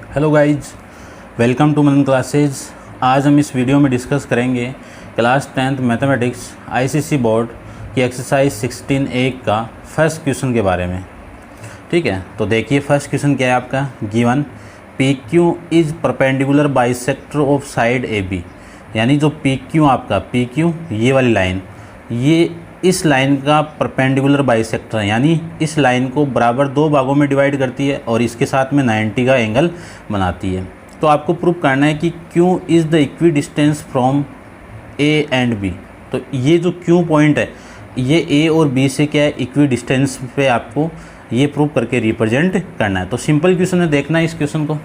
Hello guys, welcome to Manan classes. आज हम इस वीडियो में डिस्कस करेंगे class 10th mathematics ICSE board की एक्सरसाइज 16A का फर्स्ट क्वेश्चन के बारे में। ठीक है, तो देखिए फर्स्ट क्वेश्चन क्या है आपका। Given P Q is perpendicular bisector of side A B, यानी जो पी क्यू आपका पी क्यू ये वाली लाइन, ये इस लाइन का परपेंडिकुलर बाइसेक्टर है, यानी इस लाइन को बराबर दो भागों में डिवाइड करती है और इसके साथ में 90 का एंगल बनाती है। तो आपको प्रूव करना है कि Q is the equi distance from A and B। तो ये जो Q पॉइंट है ये A और B से क्या है, इक्वी डिस्टेंस पे आपको ये प्रूव करके रिप्रेजेंट करना है। तो सिंपल क्वेश्चन है, देखना है इस क्वेश्चन को।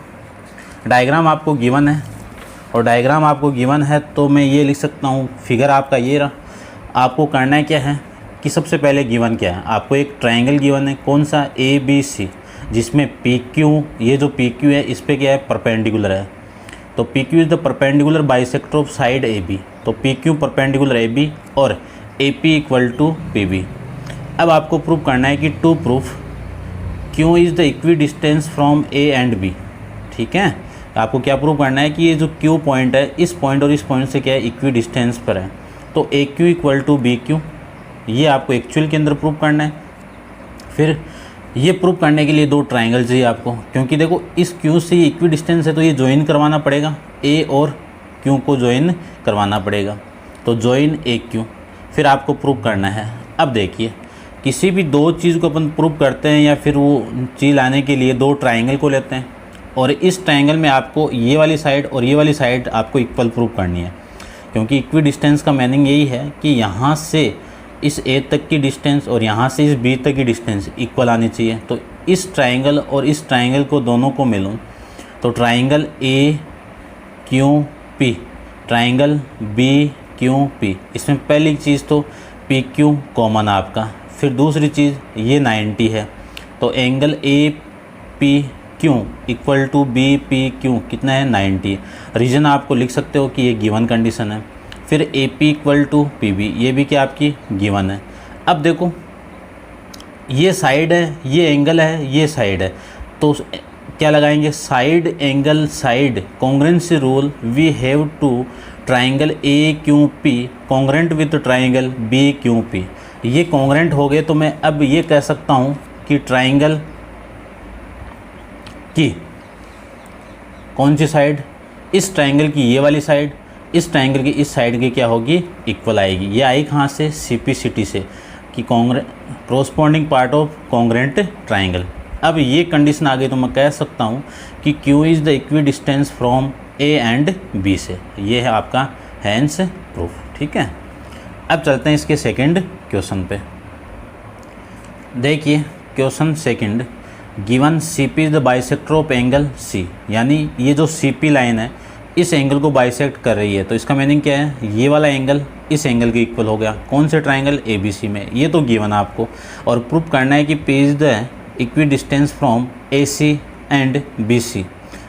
डायग्राम आपको गिवन है और डायग्राम आपको गिवन है तो मैं ये लिख सकता हूँ, फिगर आपका ये रहा। आपको करना है क्या है कि सबसे पहले गिवन क्या है, आपको एक ट्रायंगल गिवन है, कौन सा, ABC, जिसमें PQ, ये जो PQ है इस पे क्या है, परपेंडिकुलर है। तो PQ is the perpendicular bisector of side AB। तो PQ परपेंडिकुलर AB और AP इक्वल टू PB। अब आपको प्रूव करना है कि to proof Q is the equi distance from A and B। ठीक है, आपको क्या प्रूव करना है कि ये जो Q पॉइंट है इस पॉइंट और इस पॉइंट से क्या है, इक्वी डिस्टेंस पर है। तो AQ इक्वल टू BQ, ये आपको एक्चुअल के अंदर प्रूव करना है। फिर ये प्रूव करने के लिए दो ट्रायंगल चाहिए आपको, क्योंकि देखो इस Q से ये इक्वी डिस्टेंस है तो ये ज्वाइन करवाना पड़ेगा, A और Q को ज्वाइन करवाना पड़ेगा। तो ज्वाइन AQ फिर आपको प्रूव करना है। अब देखिए, किसी भी दो चीज़ को अपन प्रूव करते हैं या फिर वो चीज़ लाने के लिए दो ट्रायंगल को लेते हैं और इस ट्रायंगल में आपको ये वाली साइड और ये वाली साइड आपको इक्वल प्रूव करनी है, क्योंकि इक्वी डिस्टेंस का मीनिंग यही है कि यहाँ से इस A तक की डिस्टेंस और यहाँ से इस B तक की डिस्टेंस इक्वल आनी चाहिए। तो इस ट्रायंगल और इस ट्रायंगल को दोनों को मिलूँ तो ट्रायंगल AQP, ट्रायंगल BQP, इसमें पहली चीज़ तो PQ कॉमन आपका, फिर दूसरी चीज़ ये 90 है। तो angle APQ equal to BPQ कितना है, 90। रीजन आपको लिख सकते हो कि ये गिवन कंडीशन है। फिर AP इक्वल टू PB, ये भी क्या आपकी गिवन है। अब देखो ये साइड है, ये एंगल है, ये साइड है, तो क्या लगाएंगे, side angle side congruency rule, we have to triangle AQP congruent with triangle BQP। ये कॉन्ग्रुएंट हो गए तो मैं अब ये कह सकता हूँ कि ट्रायंगल की कौन सी साइड, इस ट्रायंगल की ये वाली साइड, इस ट्रायंगल की इस साइड की क्या होगी, इक्वल आएगी। ये आई कहाँ से, CPCT से, कि corresponding part of congruent triangle. अब ये कंडीशन आ गई तो मैं कह सकता हूँ कि Q is the equi distance from A and B से। ये है आपका हैंस प्रूफ। ठीक है, अब चलते हैं इसके सेकंड क्वेश्चन पे। देखिए question second, given CP is the bisector of angle C, यानी ये जो CP लाइन है इस एंगल को बाइसेक्ट कर रही है। तो इसका मीनिंग क्या है, ये वाला एंगल इस एंगल के इक्वल हो गया, कौन से ट्रायंगल ABC में। ये तो गिवन आपको, और प्रूव करना है कि P is the equi distance from AC and BC।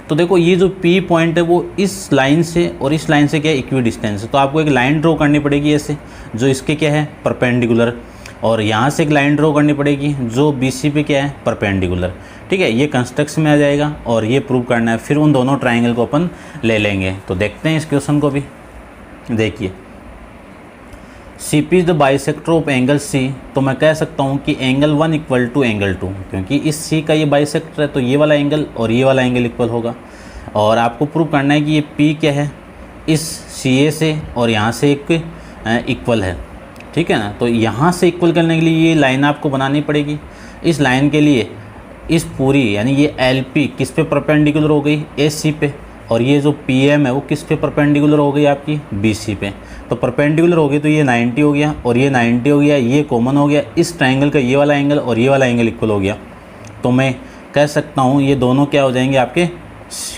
तो देखो ये जो P पॉइंट है वो इस लाइन से और इस लाइन से क्या है, इक्वी डिस्टेंस है। तो आपको एक लाइन ड्रॉ करनी पड़ेगी ऐसे, जो इसके क्या है, परपेंडिकुलर, और यहाँ से एक लाइन ड्रॉ करनी पड़ेगी जो BC पे क्या है, परपेंडिकुलर। ठीक है, ये कंस्ट्रक्शन में आ जाएगा और ये प्रूव करना है। फिर उन दोनों ट्रायंगल को अपन ले लेंगे। तो देखते हैं इस क्वेश्चन को भी। देखिए CP is the bisector of angle C, तो मैं कह सकता हूँ कि एंगल 1 इक्वल टू एंगल 2, क्योंकि इस C का ये बाइसेक्टर है तो ये वाला एंगल और ये वाला एंगल इक्वल होगा। और आपको प्रूव करना है कि ये P क्या है, इस CA से और यहाँ से एक इक्वल है। ठीक है ना, तो यहाँ से इक्वल करने के लिए ये लाइन आपको बनानी पड़ेगी। इस लाइन के लिए इस पूरी, यानी ये LP किस पे परपेंडिकुलर हो गई, AC पे, और ये जो PM है वो किस पे परपेंडिकुलर हो गई, आपकी BC पे। तो परपेंडिकुलर हो गई तो ये 90 हो गया और ये 90 हो गया, ये कॉमन हो गया, इस ट्रायंगल का ये वाला एंगल और ये वाला एंगल इक्वल हो गया। तो मैं कह सकता हूँ ये दोनों क्या हो जाएंगे, आपके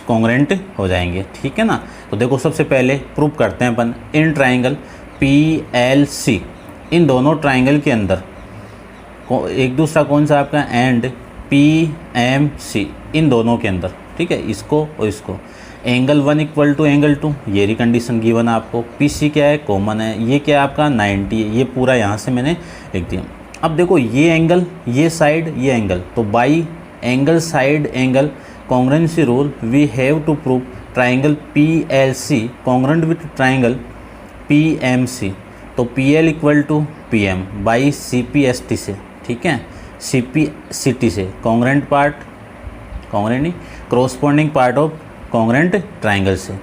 कॉन्ग्रुएंट हो जाएंगे। ठीक है ना, तो देखो सबसे पहले प्रूव करते हैं अपन इन ट्रायंगल PLC, इन दोनों ट्रायंगल के अंदर एक दूसरा कौन सा आपका, एंड PMC, इन दोनों के अंदर। ठीक है, इसको और इसको, एंगल 1 इक्वल टू एंगल 2, ये कंडीशन गिवन है आपको। PC क्या है, कॉमन है, ये क्या है आपका 90 है, ये पूरा यहाँ से मैंने लिख दिया। अब देखो ये एंगल, ये साइड, ये एंगल, तो by angle side angle congruency rule we have to prove triangle PLC congruent with triangle PMC। तो PL equal to PM by CPST से, ठीक है, CPCT से कॉन्ग्रेंट पार्ट, कॉन्ग्रेंट नहीं, corresponding part of congruent triangle से।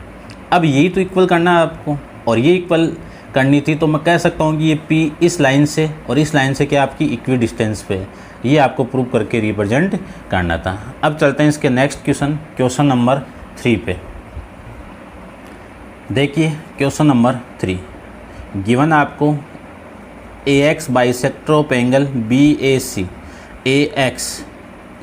अब यही तो इक्वल करना है आपको, और ये इक्वल करनी थी, तो मैं कह सकता हूँ कि ये P इस लाइन से और इस लाइन से क्या आपकी इक्वी डिस्टेंस पे है, ये आपको प्रूव करके रिप्रेजेंट करना था। अब चलते हैं इसके नेक्स्ट क्वेश्चन, क्वेश्चन नंबर 3 पे। देखिए क्वेश्चन नंबर 3 गिवन आपको AX bisector of angle BAC। AX,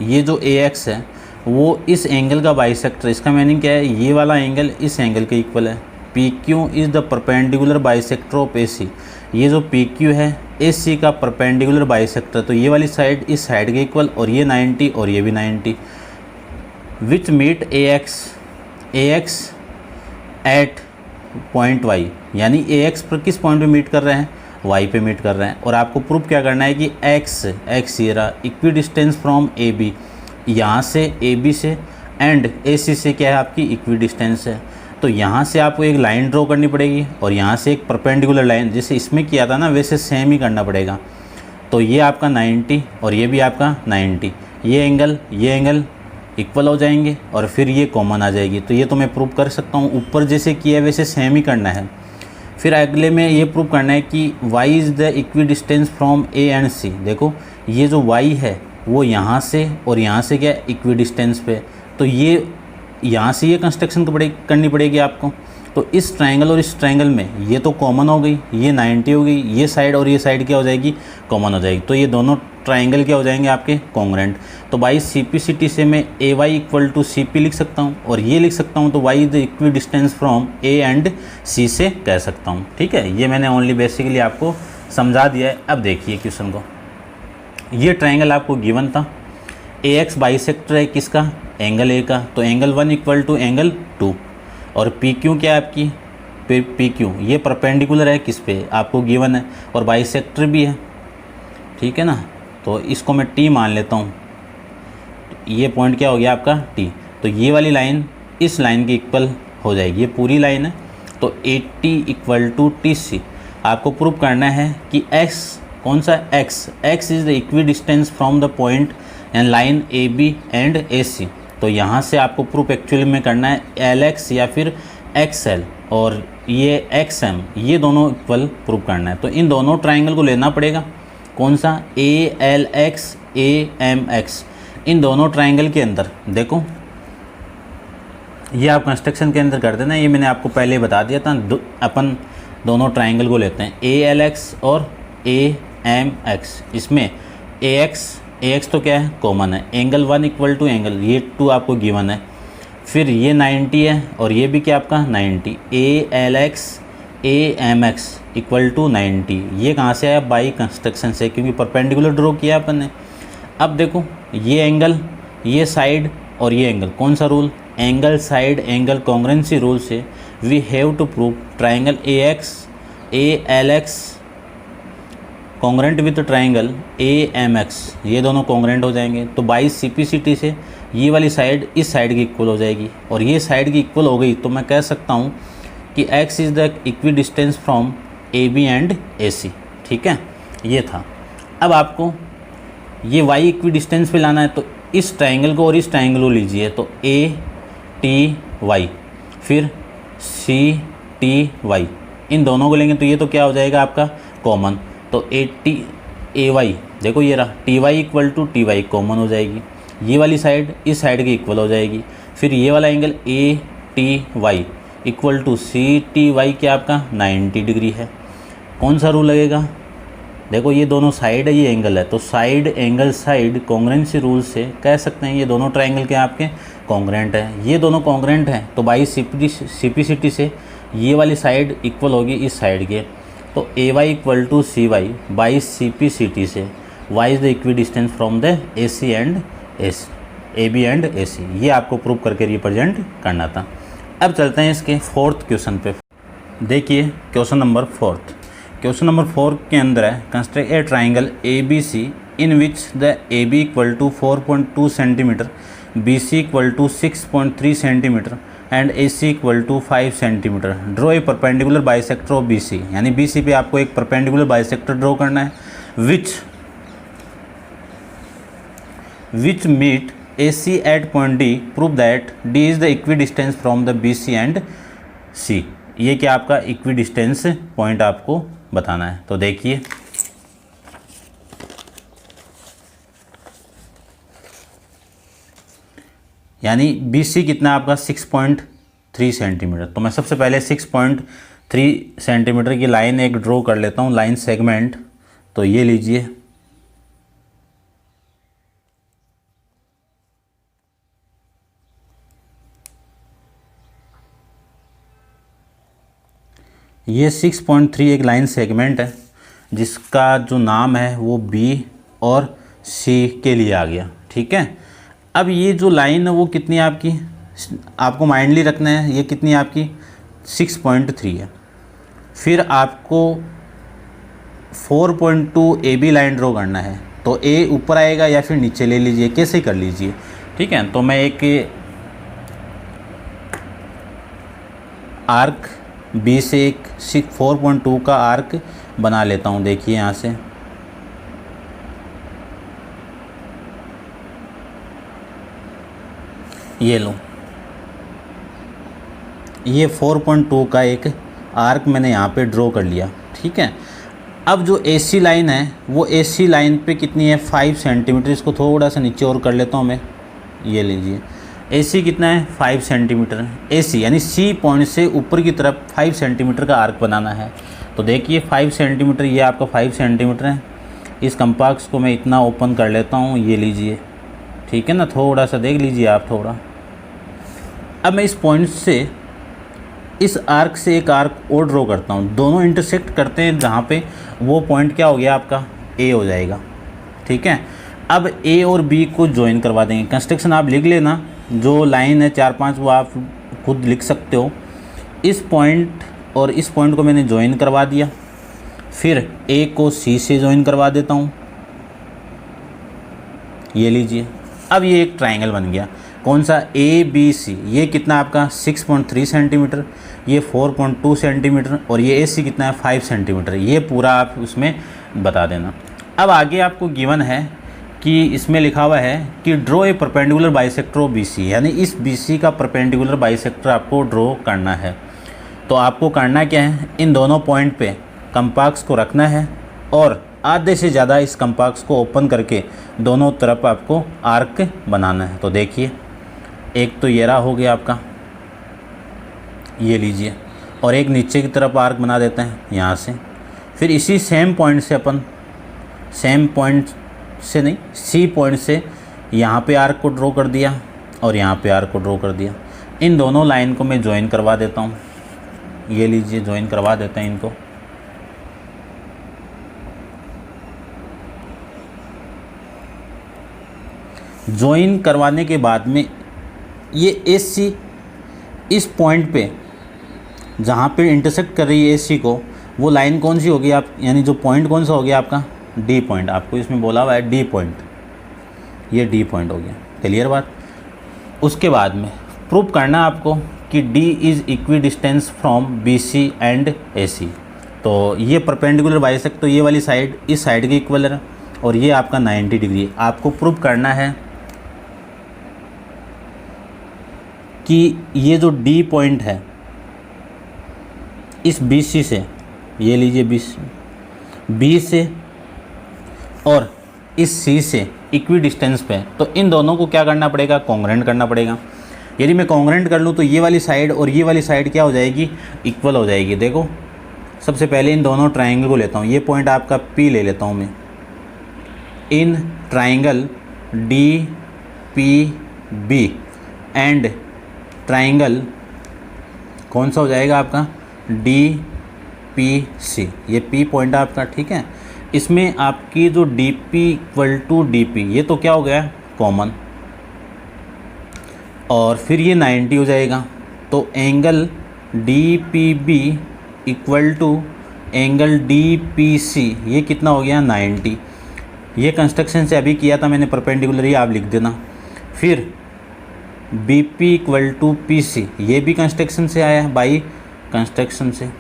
ये जो AX है वो इस एंगल का बाइसेक्टर, इसका मीनिंग क्या है, ये वाला एंगल इस एंगल के इक्वल है। PQ is the perpendicular bisector of AC। ये जो PQ है AC का परपेंडिकुलर बाइसेक्टर, तो ये वाली साइड इस साइड के इक्वल, और ये 90 और ये भी 90। Which meet AX at point Y, यानी AX पर किस पॉइंट पे मीट कर रहे हैं, Y पे मीट कर रहे हैं। और आपको प्रूफ क्या करना है कि X ये रहा इक्वी डिस्टेंस फ्रॉम AB, यहाँ से AB से एंड AC से क्या है आपकी इक्वी डिस्टेंस है। तो यहाँ से आपको एक लाइन ड्रॉ करनी पड़ेगी और यहाँ से एक परपेंडिकुलर लाइन, जैसे इसमें किया था ना वैसे सेम ही करना पड़ेगा। तो ये आपका 90 और ये भी आपका 90, ये एंगल इक्वल हो जाएंगे और फिर ये कॉमन आ जाएगी। तो ये तो मैं प्रूव कर सकता हूँ, ऊपर जैसे किया है वैसे सेम ही करना है। फिर अगले में ये प्रूव करना है कि Y is the equi distance from A and C। देखो ये जो Y है वो यहाँ से और यहाँ से क्या इक्वी डिस्टेंस पे, तो ये यहाँ से ये कंस्ट्रक्शन करनी पड़ेगी आपको। तो इस ट्रायंगल और इस ट्रायंगल में ये तो कॉमन हो गई, ये 90 हो गई, ये साइड और ये साइड क्या हो जाएगी, कॉमन हो जाएगी। तो ये दोनों ट्रायंगल क्या हो जाएंगे आपके कॉन्ग्रेंट। तो बाई CPCT से मैं AY इक्वल टू CP लिख सकता हूँ, और ये लिख सकता हूँ तो Y is the equi distance from A and C से कह सकता हूँ। ठीक है, ये मैंने ओनली बेसिकली आपको समझा दिया है। अब देखिए क्वेश्चन को, ये ट्रायंगल आपको गिवन था, AX बाइसेक्टर है किसका, एंगल A का, तो एंगल 1 इक्वल टू एंगल 2, और PQ क्या है आपकी, PQ ये परपेंडिकुलर है किस पे, आपको गिवन है, और बाइसेक्टर भी है, ठीक है ना। तो इसको मैं T मान लेता हूँ, ये पॉइंट क्या हो गया आपका T। तो ये वाली लाइन इस लाइन की इक्वल हो जाएगी, ये पूरी लाइन है। तो 80 इक्वल टू TC आपको प्रूव करना है कि X कौन सा, X is the equi distance from the point and line AB and AC। तो यहाँ से आपको प्रूफ एक्चुअली में करना है LX या फिर XL और ये XM, ये दोनों इक्वल प्रूफ करना है। तो इन दोनों ट्राइंगल को लेना पड़ेगा, कौन सा, ALX AMX। इन दोनों ट्राइंगल के अंदर देखो, ये आप कंस्ट्रक्शन के अंदर कर देना, ये मैंने आपको पहले बता दिया था। अपन दोनों ट्राइंगल को लेते हैं ALX और AMX। इसमें AX तो क्या है, कॉमन है, एंगल 1 इक्वल टू एंगल, ये 2 आपको गिवन है, फिर ये 90 है और ये भी क्या आपका 90, ALX AMX इक्वल टू 90। ये कहाँ से आया, बाई कंस्ट्रक्शन से, क्योंकि परपेंडिकुलर ड्रॉ किया अपन ने। अब देखो ये एंगल, ये साइड और ये एंगल, कौन सा rule, angle side angle congruency rule से we have to prove triangle AX ALX congruent with triangle AMX, ये दोनों कॉन्ग्रेंट हो जाएंगे। तो बाई CPCT से ये वाली साइड इस साइड की इक्वल हो जाएगी, और ये साइड की इक्वल हो गई तो मैं कह सकता हूँ कि X is the equi distance from AB and AC। ठीक है, ये था। अब आपको ये Y इक्वी डिस्टेंस पे लाना है, तो इस ट्राइंगल को और इस ट्राइंगल को लीजिए, तो ATY फिर CTY, इन दोनों को लेंगे तो ये तो क्या हो जाएगा आपका कॉमन। तो 80AY, देखो ये रहा, TY equal to TY common हो जाएगी, ये वाली साइड इस साइड की इक्वल हो जाएगी। फिर ये वाला angle ATY equal to CTY क्या आपका 90 डिग्री है। कौन सा रूल लगेगा, देखो ये दोनों साइड है, ये एंगल है, तो साइड एंगल साइड कॉन्ग्रेंसी रूल से कह सकते हैं ये दोनों ट्राइंगल के आपके कॉन्ग्रेंट है। ये दोनों कॉन्ग्रेंट हैं तो बाई CPCT से ये वाली साइड इक्वल होगी इस साइड के। तो AY equal to CY by CPCT से Y is the equi distance from the AC and AB and AC। ये आपको प्रूव करके रिप्रेजेंट करना था। अब चलते हैं इसके फोर्थ क्वेश्चन पे। देखिए क्वेश्चन नंबर 4। क्वेश्चन नंबर 4 के अंदर है construct a triangle ABC in which the AB equal to 4.2 centimetre BC equal to 6.3 centimetre and AC equal to 5 centimetre. Draw a perpendicular bisector of BC, यानी BC पे आपको एक perpendicular bisector draw करना है which meet AC at point D, prove that D is the equi distance from the BC and C। ये क्या आपका equi distance point आपको बताना है। तो देखिए यानी BC कितना आपका 6.3 सेंटीमीटर। तो मैं सबसे पहले 6.3 सेंटीमीटर की लाइन एक ड्रॉ कर लेता हूँ, लाइन सेगमेंट। तो ये लीजिए, ये 6.3 एक लाइन सेगमेंट है जिसका जो नाम है वो B और C के लिए आ गया, ठीक है। अब ये जो लाइन है वो कितनी आपकी, आपको माइंडली रखना है, ये कितनी आपकी 6.3 है। फिर आपको 4.2 AB लाइन ड्रॉ करना है। तो A ऊपर आएगा या फिर नीचे ले लीजिए, कैसे कर लीजिए, ठीक है। तो मैं एक आर्क B से एक 4.2 का आर्क बना लेता हूँ। देखिए यहाँ से ये लो, ये 4.2 का एक आर्क मैंने यहाँ पे ड्रॉ कर लिया, ठीक है। अब जो AC लाइन है वो AC लाइन पे कितनी है 5 सेंटीमीटर। इसको थोड़ा सा नीचे और कर लेता हूँ मैं, ये लीजिए AC कितना है 5 सेंटीमीटर। AC यानी C पॉइंट से ऊपर की तरफ 5 सेंटीमीटर का आर्क बनाना है। तो देखिए 5 सेंटीमीटर, ये आपका 5 सेंटीमीटर है। इस कंपास को मैं इतना ओपन कर लेता हूँ, ये लीजिए, ठीक है ना। थोड़ा सा देख लीजिए आप थोड़ा। अब मैं इस पॉइंट से, इस आर्क से एक आर्क और ड्रॉ करता हूँ, दोनों इंटरसेक्ट करते हैं जहाँ पे वो पॉइंट क्या हो गया आपका A हो जाएगा, ठीक है। अब A और B को ज्वाइन करवा देंगे। कंस्ट्रक्शन आप लिख लेना, जो लाइन है 4-5 वो आप खुद लिख सकते हो। इस पॉइंट और इस पॉइंट को मैंने ज्वाइन करवा दिया। फिर A को C से ज्वाइन करवा देता हूँ, ये लीजिए। अब ये एक ट्रायंगल बन गया, कौन सा ABC। ये कितना आपका 6.3 सेंटीमीटर, ये 4.2 सेंटीमीटर और ये AC कितना है 5 सेंटीमीटर। ये पूरा आप उसमें बता देना। अब आगे आपको गिवन है कि इसमें लिखा हुआ है कि draw a perpendicular bisector of BC, यानी इस BC का परपेंडिकुलर बाइसेक्टर आपको ड्रॉ करना है। तो आपको करना क्या है, इन दोनों पॉइंट पे कंपास को रखना है और आधे से ज़्यादा इस कंपास को ओपन करके दोनों तरफ आपको आर्क बनाना है। तो देखिए एक तो ये रहा हो गया आपका, ये लीजिए, और एक नीचे की तरफ आर्क बना देते हैं यहाँ से। फिर इसी सेम पॉइंट से अपन, सेम पॉइंट से नहीं, C पॉइंट से यहाँ पे आर्क को ड्रॉ कर दिया और यहाँ पे आर्क को ड्रॉ कर दिया। इन दोनों लाइन को मैं ज्वाइन करवा देता हूँ, ये लीजिए, ज्वाइन करवा देते हैं इनको। ज्वाइन करवाने के बाद में ये AC इस पॉइंट पे जहाँ पे इंटरसेक्ट कर रही है AC को, वो लाइन कौन सी होगी आप, यानी जो पॉइंट कौन सा हो गया आपका D पॉइंट। आपको इसमें बोला हुआ है D पॉइंट, ये D पॉइंट हो गया, क्लियर बात। उसके बाद में प्रूव करना आपको कि D is equi distance from BC and AC। तो ये परपेंडिकुलर बाइसेक्टर, तो ये वाली साइड इस साइड के इक्वल है और ये आपका 90 डिग्री। आपको प्रूव करना है कि ये जो D पॉइंट है इस BC से, ये लीजिए B से और इस C से इक्वी डिस्टेंस पे। तो इन दोनों को क्या करना पड़ेगा, कॉन्ग्रेंट करना पड़ेगा। यदि मैं कॉन्ग्रेंट कर लूँ तो ये वाली साइड और ये वाली साइड क्या हो जाएगी, इक्वल हो जाएगी। देखो सबसे पहले इन दोनों ट्रायंगल को लेता हूँ, ये पॉइंट आपका P ले लेता हूँ मैं। In triangle DPB and triangle कौन सा हो जाएगा आपका DPC, ये P पॉइंट आपका, ठीक है। इसमें आपकी जो DP इक्वल टू DP, ये तो क्या हो गया कॉमन, और फिर ये 90 हो जाएगा। तो angle DPB equal to angle DPC, ये कितना हो गया 90। ये कंस्ट्रक्शन से अभी किया था मैंने परपेंडिकुलर, ही आप लिख देना। फिर BP इक्वल टू PC, ये भी कंस्ट्रक्शन से आया है, बाई कंस्ट्रक्शन से,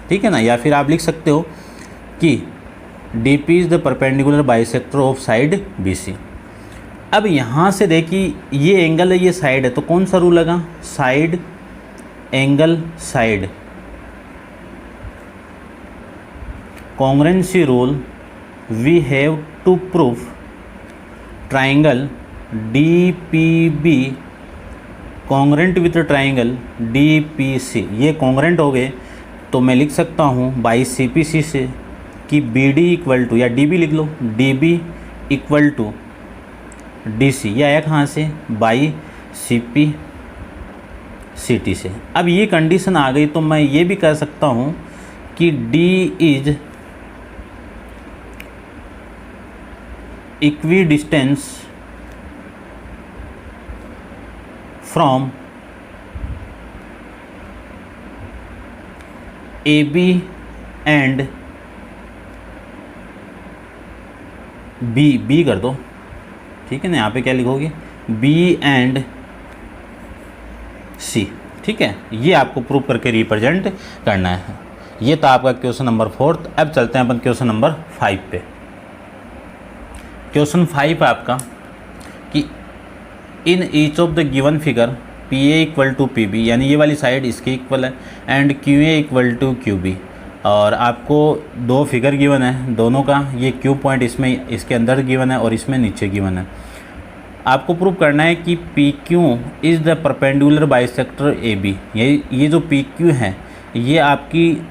ठीक है ना। या फिर आप लिख सकते हो कि DP is the perpendicular bisector of side BC। अब यहाँ से देखिए ये एंगल है, ये साइड है, तो कौन सा रूल लगा, side angle side, congruency rule, we have to prove triangle DPB congruent with triangle DPC। ये कॉन्ग्रुएंट हो गए तो मैं लिख सकता हूँ बाई CPC से कि BD इक्वल टू, या DB लिख लो, DB इक्वल टू DC, ये आया कहाँ से, बाई CPCT से। अब ये कंडीशन आ गई तो मैं ये भी कह सकता हूँ कि D is equidistance from AB and B कर दो, ठीक है ना। यहाँ पे क्या लिखोगे, B एंड C, ठीक है। ये आपको प्रूव करके रिप्रेजेंट करना है। ये तो आपका क्वेश्चन नंबर 4। अब चलते हैं अपन क्वेश्चन नंबर 5 पे। क्वेश्चन 5 आपका कि in each of the given figure PA equal to PB, यानी ये वाली साइड इसके इक्वल है, and QA equal to QB, और आपको दो फिगर गिवन है, दोनों का ये Q पॉइंट इसमें इसके अंदर गिवन है और इसमें नीचे गिवन है। आपको प्रूव करना है कि PQ is the perpendicular bisector AB। ये जो PQ है ये आपकी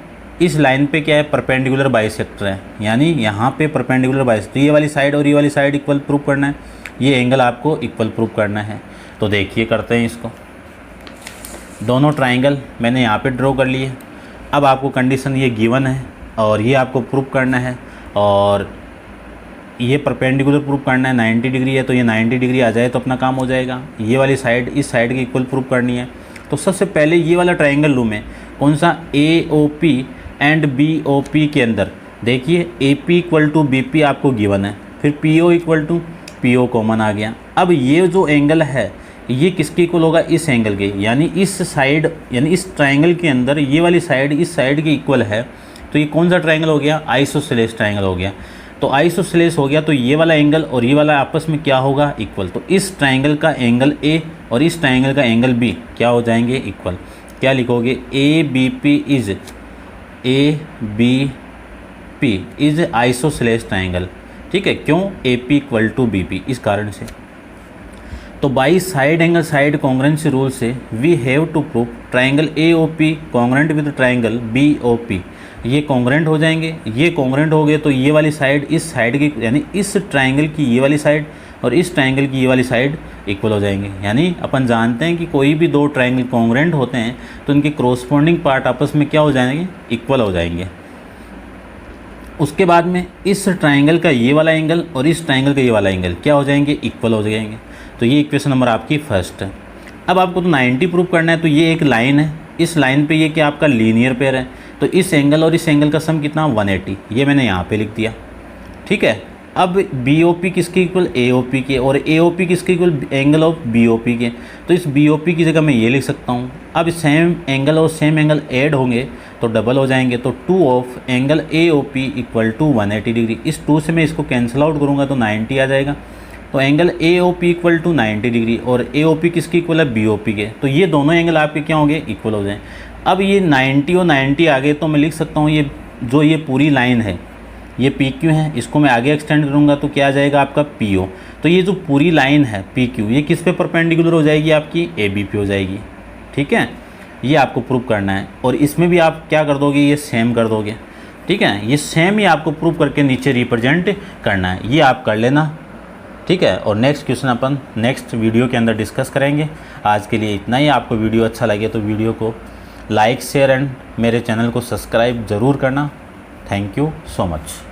इस लाइन पे क्या है, परपेंडिकुलर बाइसेक्टर है, यानी यहाँ पे परपेंडिकुलर बाइसेक्टर, ये वाली साइड और ये वाली साइड इक्वल प्रूव करना है, ये एंगल आपको इक्वल प्रूव करना है। तो देखिए करते हैं इसको। दोनों ट्राइंगल मैंने यहाँ पे ड्रॉ कर लिए। अब आपको कंडीशन ये गिवन है और ये आपको प्रूव करना है, और ये परपेंडिकुलर प्रूव करना है, 90 डिग्री है तो ये 90 डिग्री आ जाए तो अपना काम हो जाएगा। ये वाली साइड इस साइड की इक्वल प्रूव करनी है। तो सबसे पहले ये वाला ट्राइंगल लूँ मैं, कौन सा, AOP एंड BOP के अंदर देखिए AP इक्वल टू BP आपको गिवन है, फिर PO equal to PO common आ गया। अब ये जो एंगल है ये किसके इक्वल होगा, इस एंगल के, यानी इस साइड, यानी इस ट्राइंगल के अंदर ये वाली साइड इस साइड की इक्वल है। तो ये कौन सा ट्राइंगल हो गया, आइसोसेलेस ट्राइंगल हो गया। तो आइसोसेलेस हो गया तो ये वाला एंगल और ये वाला आपस में क्या होगा, इक्वल। तो इस ट्राइंगल का एंगल A और इस ट्राइंगल का एंगल B क्या हो जाएंगे, इक्वल। क्या लिखोगे, ABP इज आइसोसेलेस ट्राइंगल, ठीक है। क्यों, AP इक्वल टू BP, इस कारण से। तो by side angle side congruency rule से we have to prove triangle AOP congruent with triangle BOP, ये कॉन्ग्रुएंट हो जाएंगे। ये कॉन्ग्रुएंट हो गए तो ये वाली साइड इस साइड की, यानी इस ट्राइंगल की ये वाली साइड और इस ट्राइंगल की ये वाली साइड इक्वल हो जाएंगे। यानी अपन जानते हैं कि कोई भी दो ट्राइंगल कॉन्ग्रुएंट होते हैं तो उनके कोरोस्पोंडिंग पार्ट आपस में क्या हो जाएंगे, इक्वल हो जाएंगे। उसके बाद में इस ट्राइंगल का ये वाला एंगल और इस ट्राइंगल का ये वाला एंगल क्या हो जाएंगे, इक्वल हो जाएंगे। तो ये इक्वेशन नंबर आपकी फर्स्ट है। अब आपको तो 90 प्रूव करना है, तो ये एक लाइन है, इस लाइन पे ये क्या आपका लीनियर पेयर है, तो इस एंगल और इस एंगल का सम कितना, 180, ये मैंने यहाँ पे लिख दिया, ठीक है। अब BOP किसके इक्वल, AOP के, और AOP किसके इक्वल, एंगल ऑफ BOP के। तो इस BOP की जगह मैं ये लिख सकता हूँ। अब सेम एंगल और सेम एंगल ऐड होंगे तो डबल हो जाएंगे, तो 2 of angle AOP equal to 180 degree. इस 2 से मैं इसको कैंसिल आउट करूँगा तो 90 आ जाएगा। तो angle AOP equal to 90 degree, और AOP किसकी इक्वल है, BOP के। तो ये दोनों एंगल आपके क्या होंगे, इक्वल हो जाएं। अब ये 90 और 90 आ गए तो मैं लिख सकता हूँ ये जो ये पूरी लाइन है ये PQ है, इसको मैं आगे एक्सटेंड करूँगा तो क्या आ जाएगा आपका PO। तो ये जो पूरी लाइन है PQ ये किस पे परपेंडिकुलर हो जाएगी, आपकी AB पे हो जाएगी, ठीक है। ये आपको प्रूव करना है, और इसमें भी आप क्या कर दोगे, ये सेम कर दोगे, ठीक है। ये सेम ही आपको प्रूव करके नीचे रिप्रेजेंट करना है, ये आप कर लेना, ठीक है। और नेक्स्ट क्वेश्चन अपन नेक्स्ट वीडियो के अंदर डिस्कस करेंगे। आज के लिए इतना ही। आपको वीडियो अच्छा लगे तो वीडियो को लाइक, शेयर एंड मेरे चैनल को सब्सक्राइब ज़रूर करना। Thank you so much.